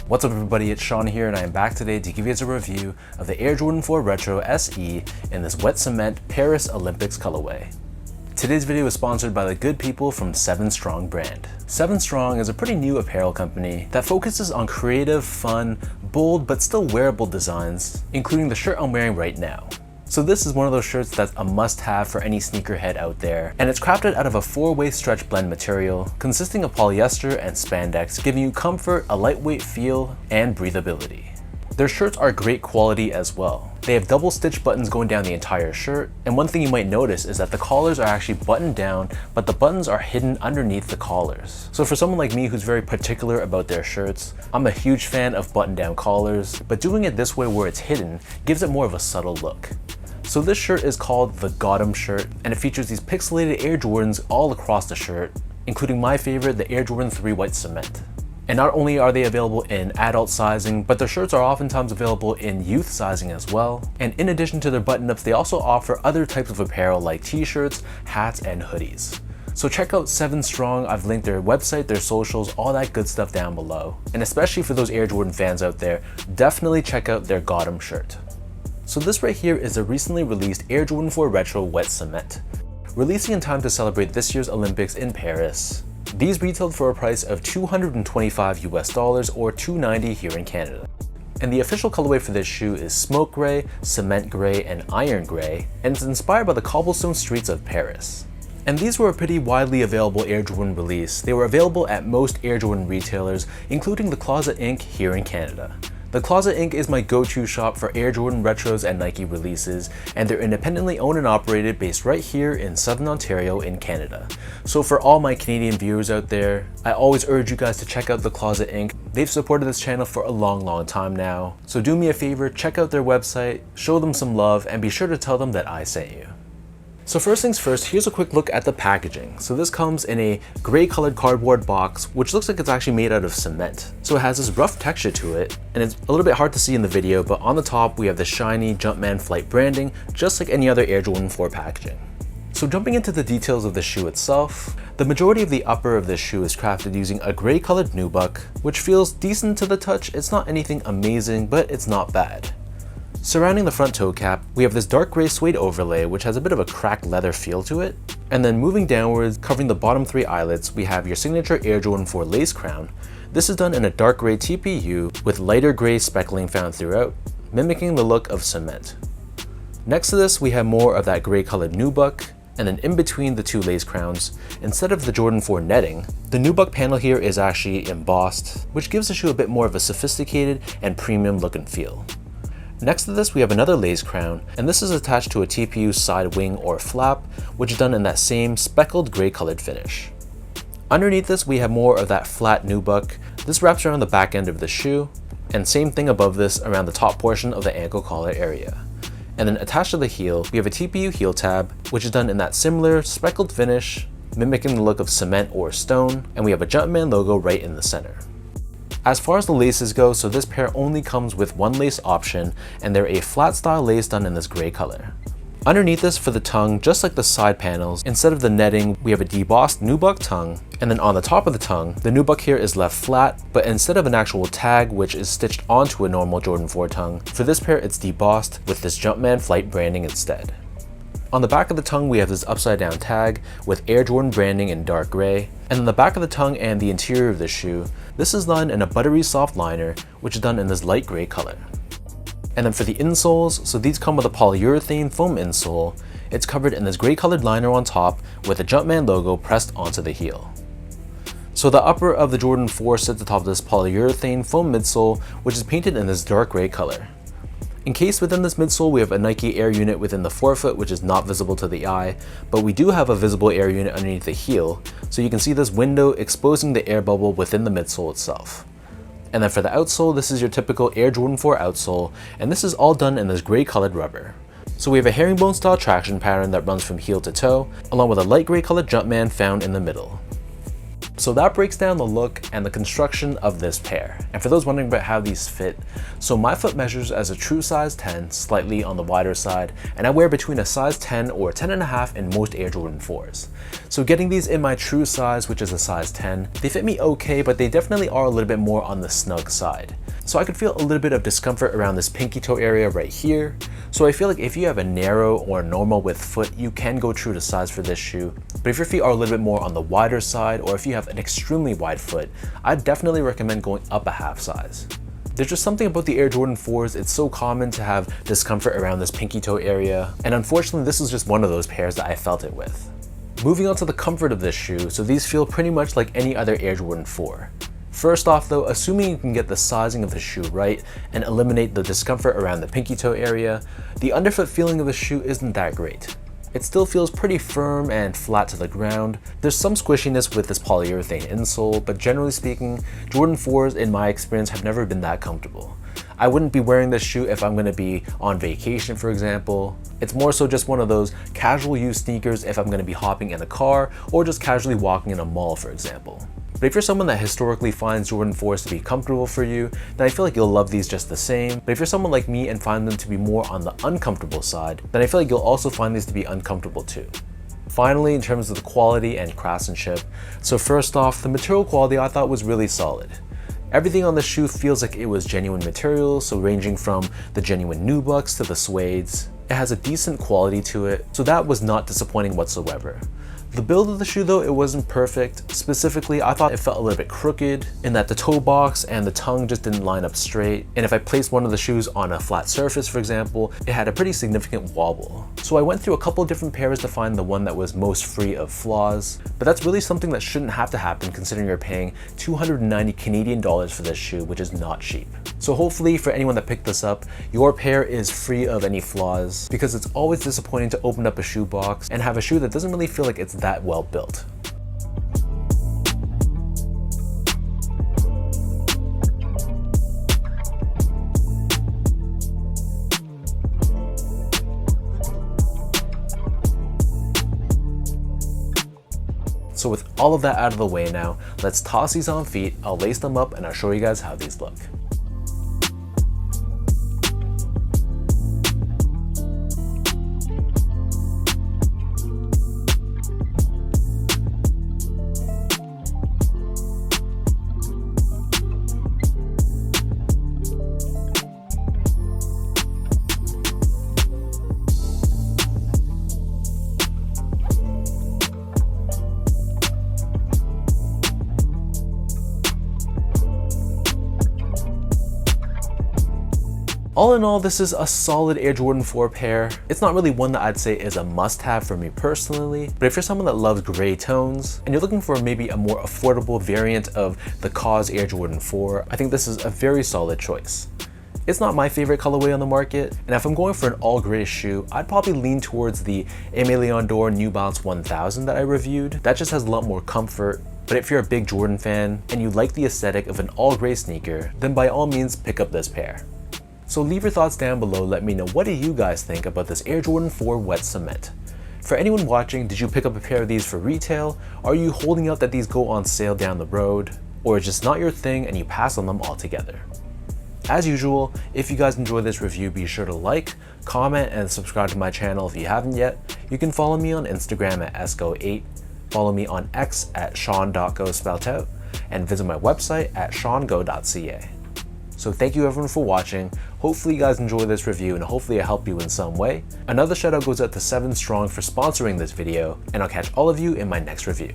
What's up everybody, it's Sean here and I am back today to give you guys a review of the Air Jordan 4 Retro SE in this wet cement Paris Olympics colorway. Today's video is sponsored by the good people from 7 Strong brand. 7 Strong is a pretty new apparel company that focuses on creative, fun, bold, but still wearable designs, including the shirt I'm wearing right now. So this is one of those shirts that's a must-have for any sneakerhead out there, and it's crafted out of a 4-way stretch blend material consisting of polyester and spandex, giving you comfort, a lightweight feel, and breathability. Their shirts are great quality as well. They have double stitch buttons going down the entire shirt, and one thing you might notice is that the collars are actually buttoned down, but the buttons are hidden underneath the collars. So for someone like me who's very particular about their shirts, I'm a huge fan of button-down collars, but doing it this way where it's hidden gives it more of a subtle look. So this shirt is called the Gotham shirt, and it features these pixelated Air Jordans all across the shirt, including my favorite, the Air Jordan 3 White Cement. And not only are they available in adult sizing, but their shirts are oftentimes available in youth sizing as well. And in addition to their button-ups, they also offer other types of apparel like t-shirts, hats, and hoodies. So check out 7 Strong, I've linked their website, their socials, all that good stuff down below. And especially for those Air Jordan fans out there, definitely check out their Gotham shirt. So this right here is a recently released Air Jordan 4 Retro Wet Cement. Releasing in time to celebrate this year's Olympics in Paris, these retailed for a price of $225 US or $290 here in Canada. And the official colorway for this shoe is smoke gray, cement gray, and iron gray, and it's inspired by the cobblestone streets of Paris. And these were a pretty widely available Air Jordan release. They were available at most Air Jordan retailers, including the Closet Inc. here in Canada. The Closet Inc. is my go-to shop for Air Jordan retros and Nike releases, and they're independently owned and operated based right here in Southern Ontario in Canada. So for all my Canadian viewers out there, I always urge you guys to check out the Closet Inc. They've supported this channel for a long time now. So do me a favor, check out their website, show them some love, and be sure to tell them that I sent you. So first things first, here's a quick look at the packaging. So this comes in a gray colored cardboard box, which looks like it's actually made out of cement. So it has this rough texture to it, and it's a little bit hard to see in the video, but on the top we have the shiny Jumpman Flight branding, just like any other Air Jordan 4 packaging. So jumping into the details of the shoe itself, the majority of the upper of this shoe is crafted using a gray colored nubuck, which feels decent to the touch. It's not anything amazing, but it's not bad. Surrounding the front toe cap, we have this dark gray suede overlay, which has a bit of a cracked leather feel to it. And then moving downwards, covering the bottom 3 eyelets, we have your signature Air Jordan 4 lace crown. This is done in a dark gray TPU with lighter gray speckling found throughout, mimicking the look of cement. Next to this, we have more of that gray colored nubuck, and then in between the 2 lace crowns, instead of the Jordan 4 netting, the nubuck panel here is actually embossed, which gives the shoe a bit more of a sophisticated and premium look and feel. Next to this, we have another lace crown, and this is attached to a TPU side wing or flap, which is done in that same speckled gray colored finish. Underneath this, we have more of that flat nubuck. This wraps around the back end of the shoe, and same thing above this around the top portion of the ankle collar area. And then attached to the heel, we have a TPU heel tab, which is done in that similar speckled finish, mimicking the look of cement or stone, and we have a Jumpman logo right in the center. As far as the laces go, so this pair only comes with 1 lace option, and they're a flat style lace done in this gray color. Underneath this for the tongue, just like the side panels, instead of the netting, we have a debossed nubuck tongue, and then on the top of the tongue, the nubuck here is left flat, but instead of an actual tag which is stitched onto a normal Jordan 4 tongue, for this pair it's debossed with this Jumpman Flight branding instead. On the back of the tongue, we have this upside down tag with Air Jordan branding in dark gray. And on the back of the tongue and the interior of the shoe, this is done in a buttery soft liner, which is done in this light gray color. And then for the insoles, so these come with a polyurethane foam insole. It's covered in this gray colored liner on top with a Jumpman logo pressed onto the heel. So the upper of the Jordan 4 sits atop this polyurethane foam midsole, which is painted in this dark gray color. Encased within this midsole, we have a Nike Air unit within the forefoot, which is not visible to the eye, but we do have a visible air unit underneath the heel, so you can see this window exposing the air bubble within the midsole itself. And then for the outsole, this is your typical Air Jordan 4 outsole, and this is all done in this gray colored rubber. So we have a herringbone style traction pattern that runs from heel to toe, along with a light gray colored Jumpman found in the middle. So that breaks down the look and the construction of this pair. And for those wondering about how these fit, so my foot measures as a true size 10, slightly on the wider side, and I wear between a size 10 or 10.5 in most Air Jordan 4s. So getting these in my true size, which is a size 10, they fit me okay, but they definitely are a little bit more on the snug side. So I could feel a little bit of discomfort around this pinky toe area right here. So I feel like if you have a narrow or normal width foot, you can go true to size for this shoe. But if your feet are a little bit more on the wider side, or if you have an extremely wide foot, I'd definitely recommend going up a half size. There's just something about the Air Jordan 4s, it's so common to have discomfort around this pinky toe area. And unfortunately, this was just one of those pairs that I felt it with. Moving on to the comfort of this shoe, so these feel pretty much like any other Air Jordan 4. First off though, assuming you can get the sizing of the shoe right and eliminate the discomfort around the pinky toe area, the underfoot feeling of the shoe isn't that great. It still feels pretty firm and flat to the ground. There's some squishiness with this polyurethane insole, but generally speaking, Jordan 4s in my experience have never been that comfortable. I wouldn't be wearing this shoe if I'm going to be on vacation, for example. It's more so just one of those casual use sneakers if I'm going to be hopping in a car or just casually walking in a mall, for example. But if you're someone that historically finds Jordan 4s to be comfortable for you, then I feel like you'll love these just the same. But if you're someone like me and find them to be more on the uncomfortable side, then I feel like you'll also find these to be uncomfortable too. Finally, in terms of the quality and craftsmanship, so first off, the material quality I thought was really solid. Everything on the shoe feels like it was genuine materials, so ranging from the genuine nubucks to the suedes. It has a decent quality to it, so that was not disappointing whatsoever. The build of the shoe though, it wasn't perfect. Specifically, I thought it felt a little bit crooked in that the toe box and the tongue just didn't line up straight. And if I placed one of the shoes on a flat surface, for example, it had a pretty significant wobble. So I went through a couple of different pairs to find the one that was most free of flaws. But that's really something that shouldn't have to happen considering you're paying 290 Canadian dollars for this shoe, which is not cheap. So hopefully for anyone that picked this up, your pair is free of any flaws, because it's always disappointing to open up a shoe box and have a shoe that doesn't really feel like it's that well built. So with all of that out of the way now, let's toss these on feet, I'll lace them up and I'll show you guys how these look. All in all, this is a solid Air Jordan 4 pair. It's not really one that I'd say is a must-have for me personally, but if you're someone that loves gray tones and you're looking for maybe a more affordable variant of the Cause Air Jordan 4, I think this is a very solid choice. It's not my favorite colorway on the market, and if I'm going for an all gray shoe, I'd probably lean towards the Aimé Leon Dore New Balance 1000 that I reviewed. That just has a lot more comfort. But if you're a big Jordan fan and you like the aesthetic of an all gray sneaker, then by all means pick up this pair. So leave your thoughts down below, let me know what do you guys think about this Air Jordan 4 wet cement. For anyone watching, did you pick up a pair of these for retail? Are you holding out that these go on sale down the road? Or it's just not your thing and you pass on them altogether? As usual, if you guys enjoyed this review, be sure to like, comment, and subscribe to my channel if you haven't yet. You can follow me on Instagram at esco8, follow me on X at sean.go spelt out, and visit my website at seango.ca. So thank you everyone for watching. Hopefully you guys enjoyed this review and hopefully it helped you in some way. Another shout out goes out to 7 Strong for sponsoring this video, and I'll catch all of you in my next review.